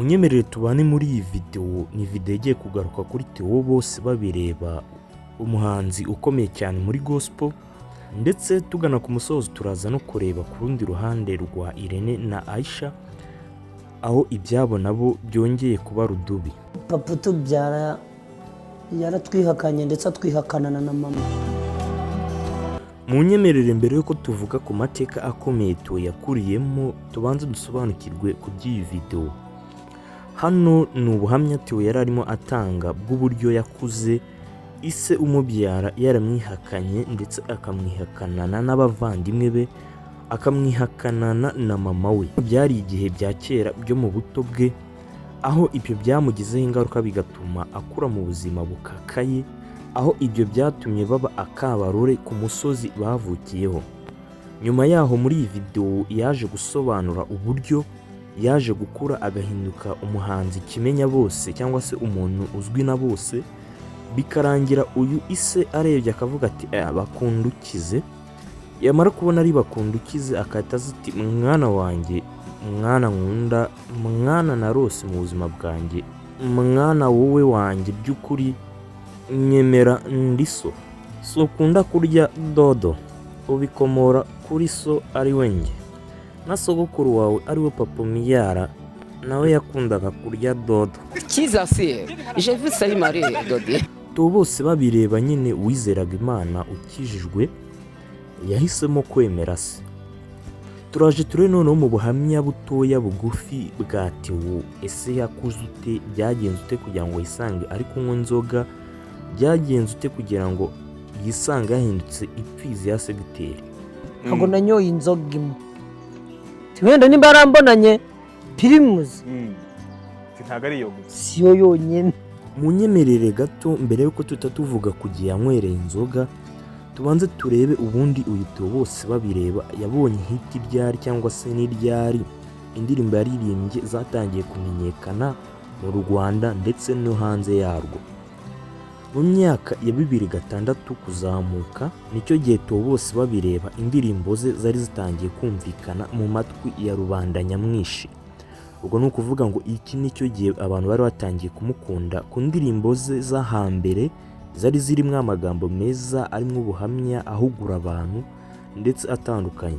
munyemerere tubane muri iyi video. Ni video igiye kugaruka kuri Theo bose babireba, umuhanzi ukomeye cyane muri gospel, ndetse tugana ku musozo turaza no kureba ku rundi ruhande rwa Irene na Aisha, aho ibyabo nabo byongeye kuba rudubi. Papa tubyara yaratwihakanye ndetse atwihakanana na mama. Munyemerere mbere yuko tuvuga ku mateka akomeye Theo yakuriyemo, tubanze dusobanukirwe ku by'iyi video. Hano ni ubuhamya Theo yari arimo atanga bw'uburyo yakuze ise umubyara yaramwihakanye ndetse akamwihakanana n'abavandimwe be, akamwihakanana na mama we. Byari igihe bya kera byo mu buto bwe, aho ibyo byamugizeho ingaruka bigatuma akura mu buzima bukakaye, aho ibyo byatumye baba akabarore ku musozi bavukiyeho. Nyuma yaho muri iyi video yaje gusobanura uburyo yaje gukura agahinduka umuhanzi kimenya bose cyangwa se umuntu uzwi na bose, bikarangira uyu ise arebye akavuga ati bakundukize. Yamara kubona ari bakundukize akahita aziti mwana wanjye, mwana nkunda, mwana narose mu buzima bwanjye, mwana wowe wanjye by'ukuri nyemera ndi so ukunda kurya dodo, ubikomora kuri so ari wenjye, na sogokuru wawe ari we papa mbyara nawe yakundaga kurya dodo. Kiza se je vu ça imari dodi. To bose babireba nyine wizeraga Imana ukijijwe yahisemo kwemera se. Turaje ture noneho mu buhamya butoya bugufi bwa Theo. Ese yakuze ute, byagenze ute kugira ngo yisange ari kunywa inzoga, byagenze ute kugira ngo yisange yahindutse ipfizi ya segiteri. Ntabwo nanyoye inzoga imwe, wenda nimba arambonanye pirimuzi ntabwo ari yo gusa, siyo yonyine. Munyemerere gato mbere yuko tutatuvuga kugiye anywereye inzoga, tubanze turebe ubundi uyu Theo bose babireba yabonye hiti byari cyangwa se n'iryari indirimbo yaririmbye zatangiye kumenyekana mu Rwanda ndetse no hanze yarwo. Mu myaka ya 2006 kuzamuka nicyo gihe Theo bose babireba indirimbo ze zari zitangiye kumvikana mu matwi ya rubanda nyamwinshi. Ubwo ni ukuvuga ngo iki nicyo gihe abantu bari batangiye kumukunda ku ndirimbo ze za hambere zari zirimo amagambo meza arimo ubuhamya ahugura abantu ndetse atandukanye.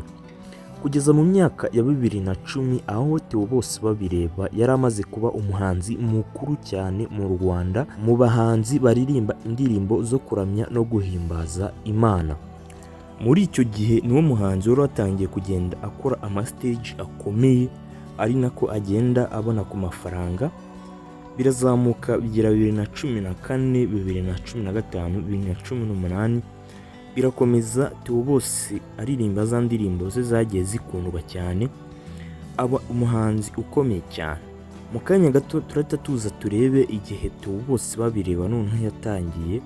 Kugeza mu myaka ya 2010 aho Theo bose babireba yari amaze kuba umuhanzi mukuru cyane mu Rwanda, mu bahanzi baririmba indirimbo zo kuramya no guhimbaza Imana. Muri icyo gihe niwo muhanzi wari watangiye kugenda akora amastage akomeye, ari nako agenda abona ku mafaranga. Birazamuka bigera 2014, 2015, 2018 birakomeza. Theo bose aririmba za ndirimbo ze zagiye zikundwa cyane, aba umuhanzi ukomeye cyane. Mu kanya gato turahita tuza turebe igihe Theo bose babireba noneho yatangiye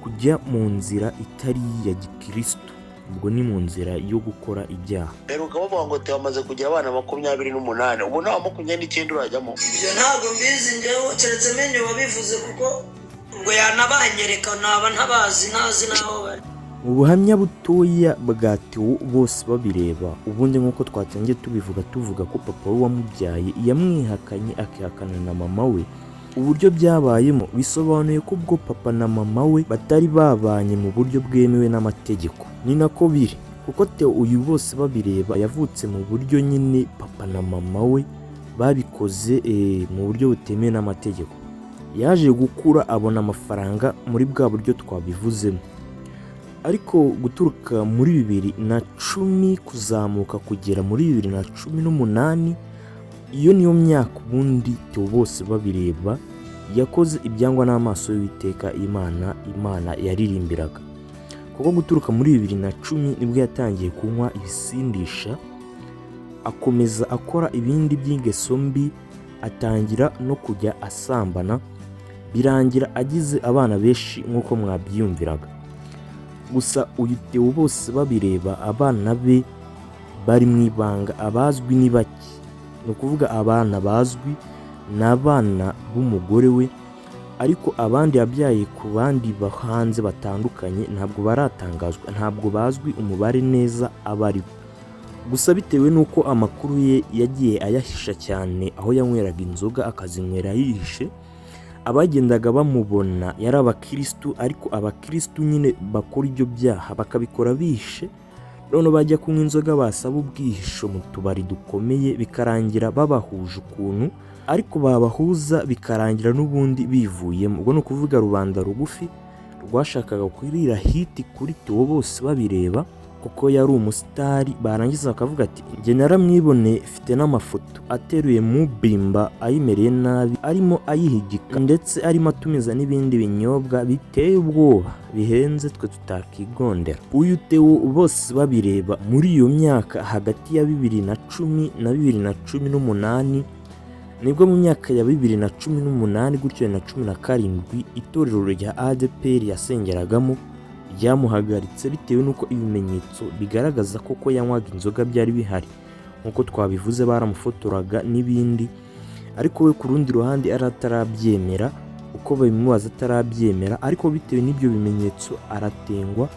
kujya mu nzira itari ya gikristo, ubwo ni mu nzira yo gukora ibyaha. Peruka bavuga ngo Theo amaze kugira abana 28, ubu nta 29 urajyamo. Ibyo ntabwo mbizi njyewe, keretse menye wabivuze kuko ngo yanabanyereka naba ntabazi ntazi naho bari. Mu buhamya butoya bwa Theo bose babireba, ubundi nk'uko twatangiye tuvuga ko papa we wamubyaye yamwihakanye akihakana na mama we. Uburyo byabayemo bisobanuye ko ubwo papa na mama we batari babanye mu buryo bwemewe n'amategeko. Ni nako biri kuko Theo uyu bose babireba yavutse mu buryo nyine papa na mama we babikoze mu buryo butemewe n'amategeko. Yaje gukura abona amafaranga muri bwa buryo twabivuzemo, ariko guturuka muri 2010 kuzamuka kugera muri 2018, iyo niyo myaka ubundi Theo bose babireba yakoze ibyangwa n'amaso y'Uwiteka Imana yaririmbiraga. Kuko guturuka muri 2010 nibwo yatangiye kunywa ibisindisha, akomeza akora ibindi by'ingeso mbi, atangira no kujya asambana, birangira agize abana benshi nk'uko mwabyiyumviraga. Gusa uyu Theo bose babireba abana be bari mu ibanga, abazwi ni bake. Ni ukuvuga abana bazwi n'abana b'umugore we, ariko abandi yabyaye ku bandi bahanze batandukanye ntabwo baratangazwa, ntabwo bazwi umubare neza abari. gusa bitewe n'uko amakuru ye yagiye ayahisha cyane, aho yanyweraga inzoga akazinywera yihishe, abagendaga bamubona yari abakirisitu, ariko abakirisitu nyine bakora ibyo byaha bakabikora bihishe, none bajya kunywa inzoga basaba ubwihisho mu tubari dukomeye bikarangira babahuje ukuntu, ariko babahuza bikarangira n'ubundi bivuyemo. Ubwo ni ukuvuga rubanda rugufi rwashakaga kurira hiti kuri Theo bose babireba kuko yari umusitari, barangiza bakavuga ati njye naramwibone, mfite n'amafoto ateruye mu bimba ayimereye nabi, arimo ayihigika ndetse arimo atumiza n'ibindi binyobwa biteye ubwoba bihenze twe tutakigondera. Uyu Theo bose babireba muri iyo myaka hagati ya 2010 na 2018, nibwo mu myaka ya 2018 gutyo na 17 itorero rya ADPR yasengeragamo ryamuhagaritse bitewe n'uko ibimenyetso bigaragaza koko yanywaga inzoga byari bihari. Nk'uko twabivuze baramufotoraga n'ibindi, ariko we ku rundi ruhande atarabyemera, uko babimubaza atarabyemera, ariko bitewe n'ibyo bimenyetso aratengwa,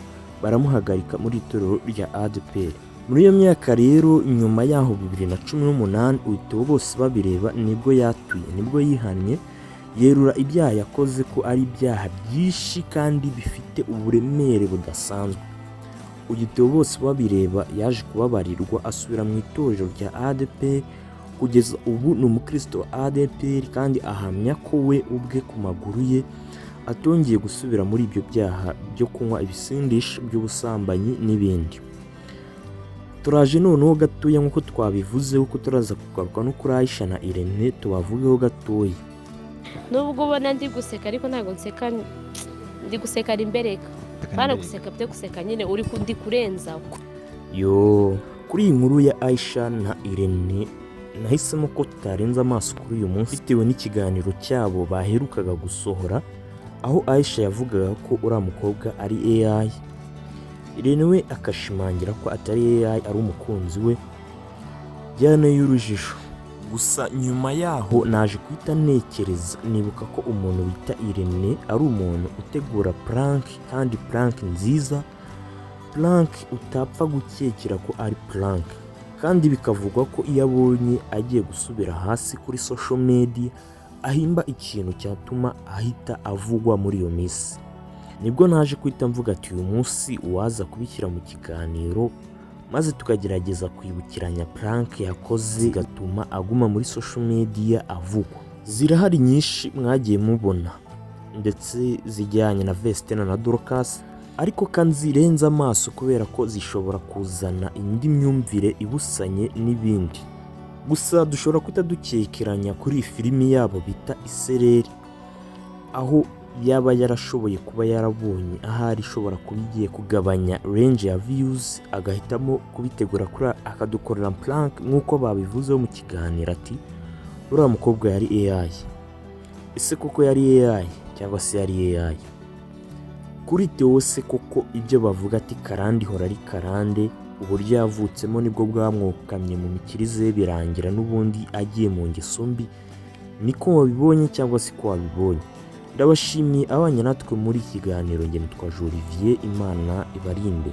baramuhagarika muri itorero rya ADPR. Muri iyo myaka rero nyuma yaho 2018 Theo bose babireba nibwo yatuye, nibwo yihannye yerura ibyaha yakoze ko ari ibyaha byinshi kandi bifite uburemere budasanzwe. Uyu Theo bose babireba yaje kubabarirwa asubira mu itorero rya ADPR, kugeza ubu ni umukristo wa ADPR kandi ahamya ko we ubwe ku maguru ye atongeye gusubira muri ibyo byaha byo kunywa ibisindisha by'ubusambanyi n'ibindi. Turaje noneho gatoya nk'uko twabivuze uko turaza kugaruka no kuri Aisha na Irene tubavugeho gatoya. Nubwo ubona ndi guseka ariko ntabwo nseka, ndi guseka imbereka, bana guseka byo guseka nyine uri kundi kurenza. Yo, kuri iyi nkuru ya Aisha na Irene nahisemo ko tutarenza amaso kuri uyu munsi bitewe n'ikiganiro cyabo baherukaga gusohora, aho Aisha yavugaga ko uriya mukobwa ari AI, Irene we akashimangira ko atari AI ari umukunzi we, byanteye urujijo. Gusa nyuma yaho naje kwita ntekereza nibuka ko umuntu bita Irene ari umuntu utegura prank, kandi prank nziza, prank utapfa gukekera ko ari prank, kandi bikavugwa ko iyo abonye agiye gusubira hasi kuri social media ahimba ikintu cyatuma ahita avugwa muri iyo minsi. Nibwo naje kwita mvuga ati uyu munsi uwaza kubishyira mu kiganiro maze tukagerageza kwibukiranya prank yakoze gatuma aguma muri social media avugwa. Zirahari nyinshi mwagiye mubona ndetse zijyanye na Vestena na Dorcas, ariko kandi zirenza amaso kubera ko zishobora kuzana indi myumvire ibusanye n'ibindi. Gusa dushobora kwita dukekeranya kuri filimi yabo bita Isereri, aho yaba yarashoboye kuba yarabonye ahari ishobora kuba igiye kugabanya range ya views, agahitamo kubitegura kuri akadukorera prank nk'uko babivuzeho mu kiganiro ati uriya mukobwa yari AI. Ese koko yari AI cyangwa se yari AI? Kuri Theo se koko ibyo bavuga ati karande ihora ari karande, uburyo yavutsemo nibwo bwamwokamye mu mikirize birangira n'ubundi agiye mu ngeso mbi, niko wabibonye cyangwa se ko wabibonye? Ndabashimiye abanye natwe muri kiganiro, njye nitwa Olivier, Imana ibarinde.